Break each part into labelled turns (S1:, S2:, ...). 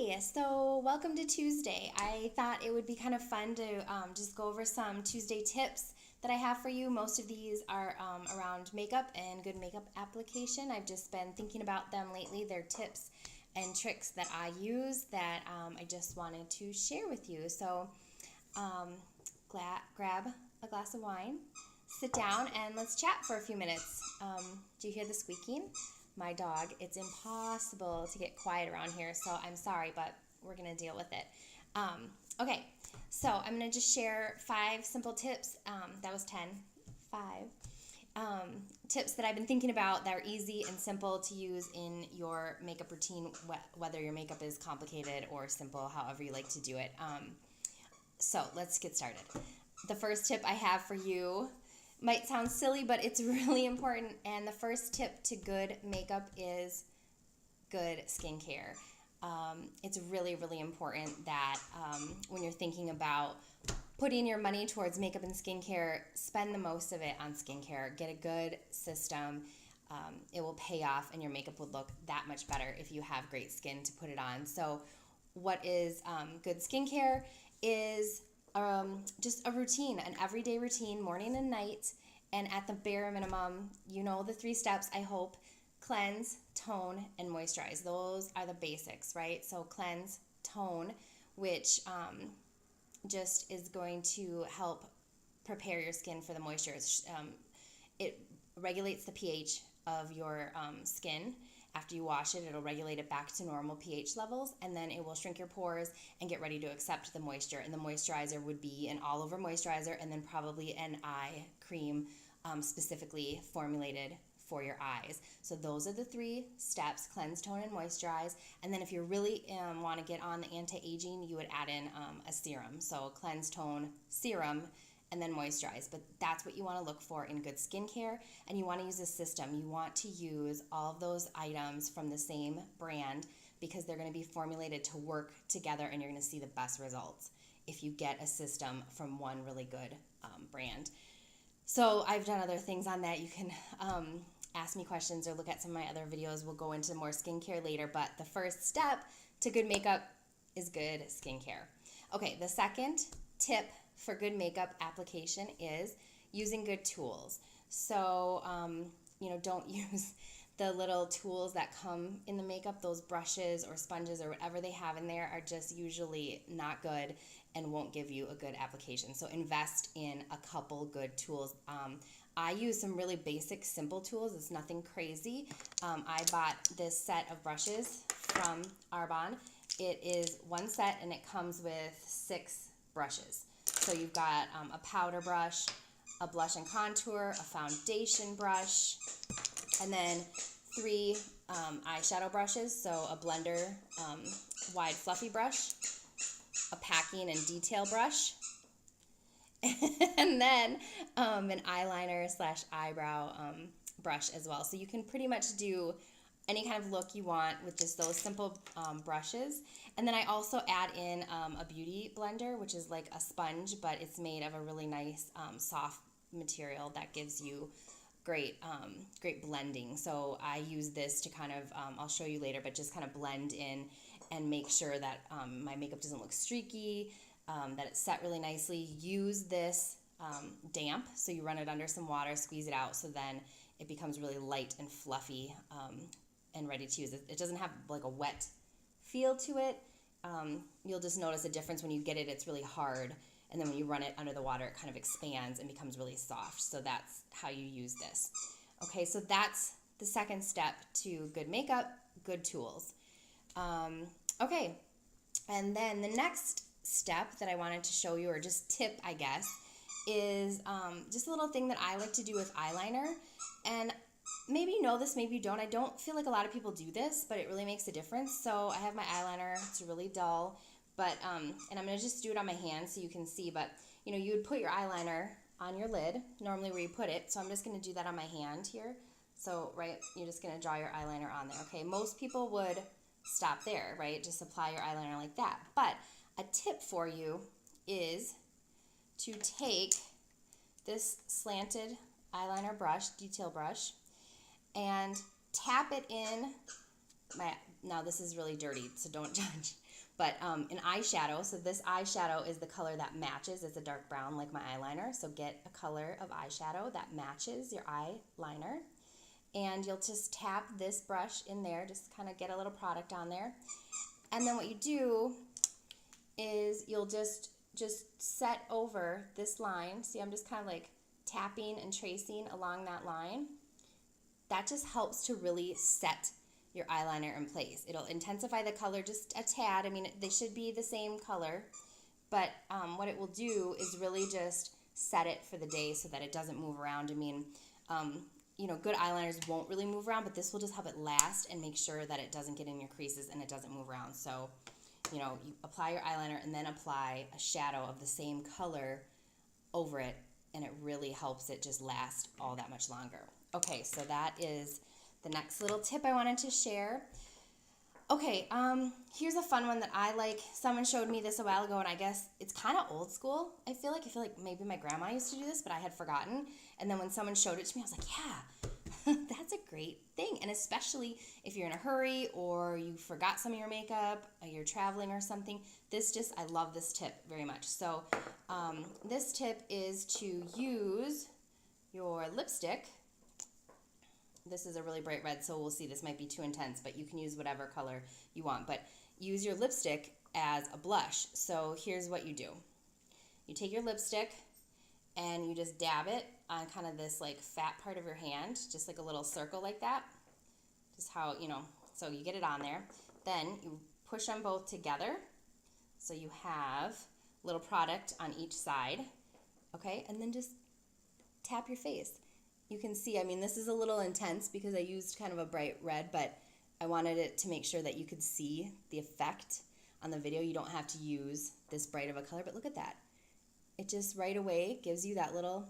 S1: Hi, so welcome to Tuesday. I thought it would be kind of fun to just go over some Tuesday tips that I have for you. Most of these are around makeup and good makeup application. I've just been thinking about them lately. They're tips and tricks that I use that I just wanted to share with you. So grab a glass of wine, sit down, and let's chat for a few minutes. Do you hear the squeaking? My dog. It's impossible to get quiet around here, so I'm sorry, but we're going to deal with it. Okay, so I'm going to just share 5 simple tips. That was 10. 5 tips that I've been thinking about that are easy and simple to use in your makeup routine, whether your makeup is complicated or simple, however you like to do it. So let's get started. The first tip I have for you might sound silly, but it's really important. And the first tip to good makeup is good skincare. It's really, really important that when you're thinking about putting your money towards makeup and skincare, spend the most of it on skincare. Get a good system. It will pay off, and your makeup will look that much better if you have great skin to put it on. So what is good skincare is just a routine, an everyday routine, morning and night, and at the bare minimum, you know the 3 steps, I hope: cleanse, tone, and moisturize. Those are the basics, right? So cleanse, tone, which just is going to help prepare your skin for the moisture. It regulates the pH of your skin. After you wash it, it'll regulate it back to normal pH levels, and then it will shrink your pores and get ready to accept the moisture. And the moisturizer would be an all-over moisturizer, and then probably an eye cream specifically formulated for your eyes. So those are the 3 steps: cleanse, tone, and moisturize. And then if you really want to get on the anti-aging, you would add in a serum. So cleanse, tone, serum, and then moisturize. But that's what you want to look for in good skincare, and you want to use a system. You want to use all of those items from the same brand because they're going to be formulated to work together, and you're going to see the best results if you get a system from one really good brand. So I've done other things on that. You can ask me questions or look at some of my other videos. We'll go into more skincare later, but the first step to good makeup is good skincare. Okay, the second tip for good makeup application is using good tools. So, don't use the little tools that come in the makeup. Those brushes or sponges or whatever they have in there are just usually not good and won't give you a good application. So invest in a couple good tools. I use some really basic, simple tools. It's nothing crazy. I bought this set of brushes from Arbonne. It is 1 set, and it comes with 6 brushes. So you've got a powder brush, a blush and contour, a foundation brush, and then 3 eyeshadow brushes. So a blender, wide fluffy brush, a packing and detail brush, and then an eyeliner / eyebrow brush as well. So you can pretty much do any kind of look you want with just those simple brushes. And then I also add in a beauty blender, which is like a sponge, but it's made of a really nice soft material that gives you great blending. So I use this to kind of, I'll show you later, but just kind of blend in and make sure that my makeup doesn't look streaky, that it's set really nicely. Use this damp, so you run it under some water, squeeze it out, so then it becomes really light and fluffy and ready to use. It doesn't have like a wet feel to it. You'll just notice a difference when you get it. It's really hard, and then when you run it under the water, it kind of expands and becomes really soft. So that's how you use this. Okay, so that's the second step to good makeup, good tools. Okay, and then the next step that I wanted to show you, or just tip, I guess, is just a little thing that I like to do with eyeliner. And maybe you know this, maybe you don't. I don't feel like a lot of people do this, but it really makes a difference. So I have my eyeliner. It's really dull, but and I'm going to just do it on my hand so you can see. But, you would put your eyeliner on your lid, normally where you put it. So I'm just going to do that on my hand here. So, right, you're just going to draw your eyeliner on there. Okay, most people would stop there, right? Just apply your eyeliner like that. But a tip for you is to take this slanted eyeliner brush, detail brush, and tap it in. Now this is really dirty, so don't judge. But an eyeshadow, so this eyeshadow is the color that matches. It's a dark brown like my eyeliner. So get a color of eyeshadow that matches your eyeliner. And you'll just tap this brush in there, just kind of get a little product on there. And then what you do is you'll just set over this line. See, I'm just kind of like tapping and tracing along that line. That just helps to really set your eyeliner in place. It'll intensify the color just a tad. I mean, they should be the same color, but what it will do is really just set it for the day so that it doesn't move around. I mean, you know, good eyeliners won't really move around, but this will just help it last and make sure that it doesn't get in your creases and it doesn't move around. So, you know, you apply your eyeliner and then apply a shadow of the same color over it, and it really helps it just last all that much longer. Okay, so that is the next little tip I wanted to share. Okay, here's a fun one that I like. Someone showed me this a while ago, and I guess it's kind of old school. I feel like maybe my grandma used to do this, but I had forgotten. And then when someone showed it to me, I was like, yeah, that's a great thing. And especially if you're in a hurry or you forgot some of your makeup, or you're traveling or something, I love this tip very much. So this tip is to use your lipstick. This is a really bright red, so we'll see, this might be too intense, but you can use whatever color you want. But use your lipstick as a blush. So here's what you do. You take your lipstick and you just dab it on kind of this like fat part of your hand, just like a little circle like that. Just how, you know, so you get it on there. Then you push them both together. So you have a little product on each side, okay? And then just tap your face. You can see, I mean, this is a little intense because I used kind of a bright red, but I wanted it to make sure that you could see the effect on the video. You don't have to use this bright of a color, but look at that. It just right away gives you that little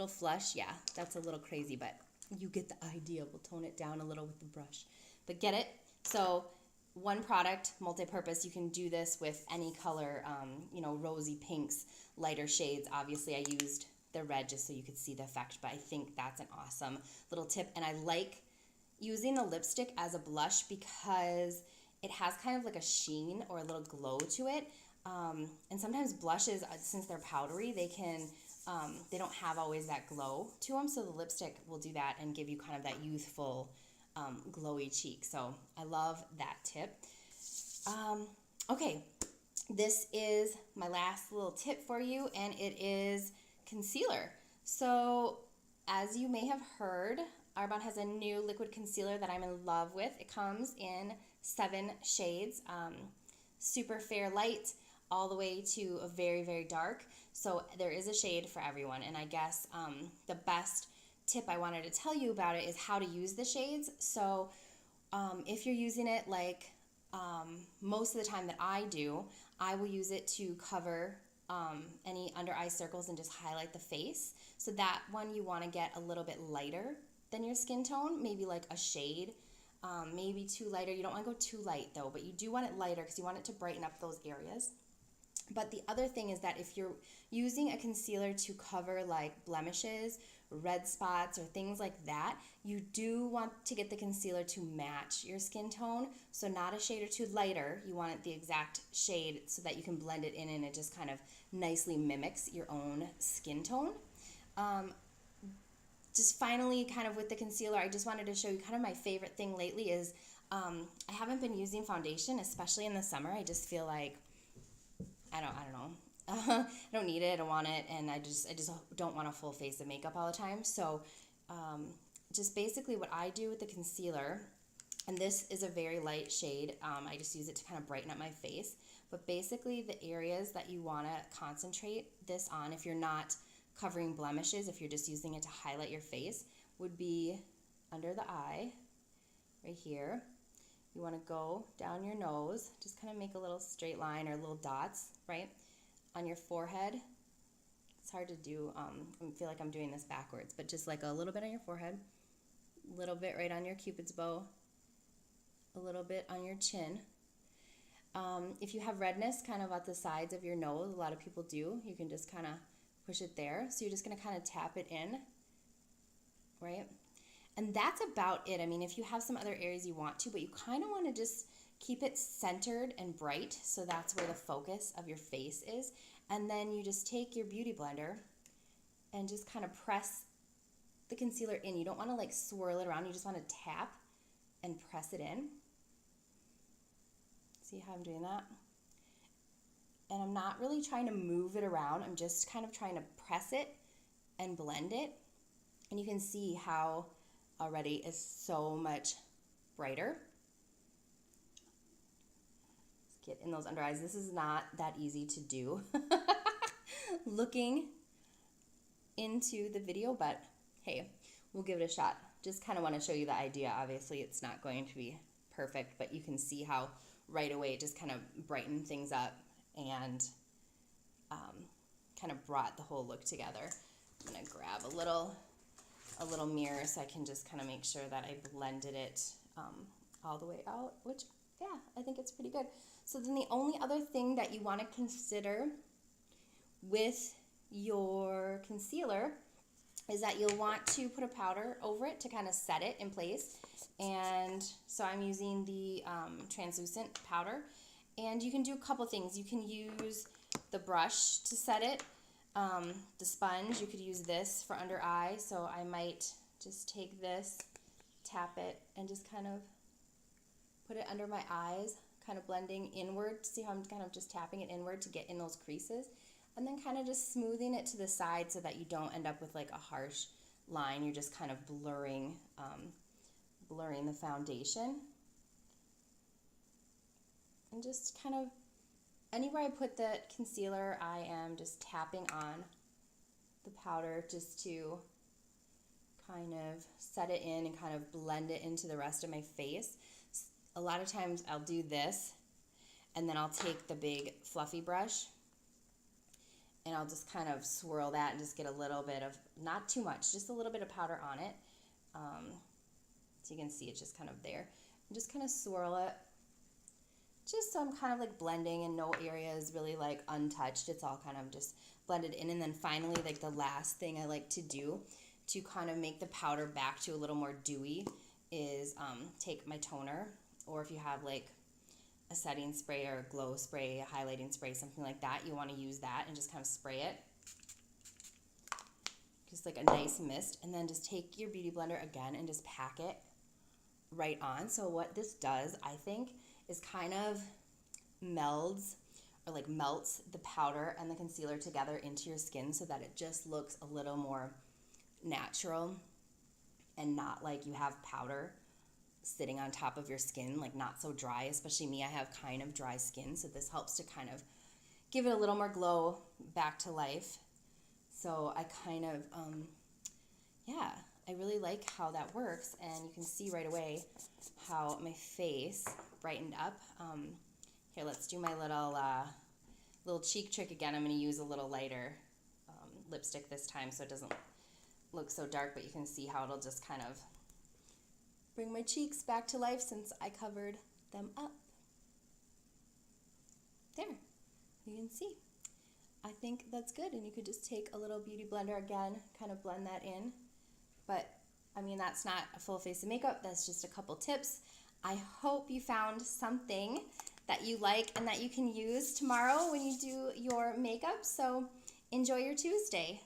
S1: flush. Yeah, that's a little crazy, but you get the idea. We'll tone it down a little with the brush. But get it? So one product, multi-purpose. You can do this with any color, you know, rosy pinks, lighter shades. Obviously, I used the red just so you could see the effect, but I think that's an awesome little tip. And I like using the lipstick as a blush because it has kind of like a sheen or a little glow to it. And sometimes blushes, since they're powdery, they don't have always that glow to them. So the lipstick will do that and give you kind of that youthful, glowy cheek. So I love that tip. Okay, this is my last little tip for you, and it is concealer. So as you may have heard, Arbonne has a new liquid concealer that I'm in love with. It comes in 7 shades, super fair light all the way to a very, very dark. So there is a shade for everyone. And I guess the best tip I wanted to tell you about it is how to use the shades. So if you're using it like most of the time that I do, I will use it to cover any under eye circles and just highlight the face. So that one you want to get a little bit lighter than your skin tone, maybe like a shade, maybe too lighter. You don't want to go too light though, but you do want it lighter because you want it to brighten up those areas. But the other thing is that if you're using a concealer to cover like blemishes, red spots, or things like that, you do want to get the concealer to match your skin tone. So not a shade or two lighter. You want it the exact shade so that you can blend it in and it just kind of nicely mimics your own skin tone. Just finally, kind of with the concealer, I just wanted to show you kind of my favorite thing lately is I haven't been using foundation, especially in the summer. I just feel like I don't know. I don't need it, I don't want it, and I just don't want a full face of makeup all the time. So just basically what I do with the concealer, and this is a very light shade, I just use it to kind of brighten up my face, but basically the areas that you want to concentrate this on, if you're not covering blemishes, if you're just using it to highlight your face, would be under the eye, right here. You want to go down your nose, just kind of make a little straight line or little dots, right? On your forehead. It's hard to do, I feel like I'm doing this backwards, but just like a little bit on your forehead, a little bit right on your cupid's bow, a little bit on your chin. If you have redness kind of at the sides of your nose, a lot of people do, you can just kind of push it there. So you're just going to kind of tap it in, right? And that's about it. I mean, if you have some other areas you want to, but you kind of want to just Keep it centered and bright, so that's where the focus of your face is. And then you just take your beauty blender and just kind of press the concealer in. You don't want to like swirl it around. You just want to tap and press it in. See how I'm doing that? And I'm not really trying to move it around. I'm just kind of trying to press it and blend it. And you can see how already is so much brighter. Let's get in those under eyes. This is not that easy to do looking into the video, but hey, we'll give it a shot. Just kind of want to show you the idea. Obviously, it's not going to be perfect, but you can see how right away it just kind of brightened things up and kind of brought the whole look together. I'm going to grab a little mirror so I can just kind of make sure that I blended it all the way out, which, yeah, I think it's pretty good. So then the only other thing that you want to consider with your concealer is that you'll want to put a powder over it to kind of set it in place. And so I'm using the translucent powder. And you can do a couple things. You can use the brush to set it. The sponge, you could use this for under eye. So I might just take this, tap it, and just kind of put it under my eyes, kind of blending inward. See how I'm kind of just tapping it inward to get in those creases? And then kind of just smoothing it to the side so that you don't end up with like a harsh line. You're just kind of blurring the foundation. And just kind of, anywhere I put the concealer, I am just tapping on the powder just to kind of set it in and kind of blend it into the rest of my face. A lot of times I'll do this, and then I'll take the big fluffy brush and I'll just kind of swirl that and just get a little bit of, not too much, just a little bit of powder on it. So you can see it's just kind of there. And just kind of swirl it, just so I'm kind of like blending and no area is really like untouched. It's all kind of just blended in. And then finally, like the last thing I like to do to kind of make the powder back to a little more dewy is take my toner, or if you have like a setting spray or a glow spray, a highlighting spray, something like that, you want to use that and just kind of spray it. Just like a nice mist. And then just take your beauty blender again and just pack it right on. So what this does, I think, is kind of melds or like melts the powder and the concealer together into your skin so that it just looks a little more natural and not like you have powder sitting on top of your skin, like not so dry. Especially me, I have kind of dry skin, so this helps to kind of give it a little more glow back to life. So I kind of, yeah, I really like how that works, and you can see right away how my face brightened up. Here, let's do my little cheek trick again. I'm going to use a little lighter lipstick this time so it doesn't look so dark, but you can see how it'll just kind of bring my cheeks back to life since I covered them up. There, you can see. I think that's good, and you could just take a little beauty blender again, kind of blend that in. But, I mean, that's not a full face of makeup. That's just a couple tips. I hope you found something that you like and that you can use tomorrow when you do your makeup. So enjoy your Tuesday.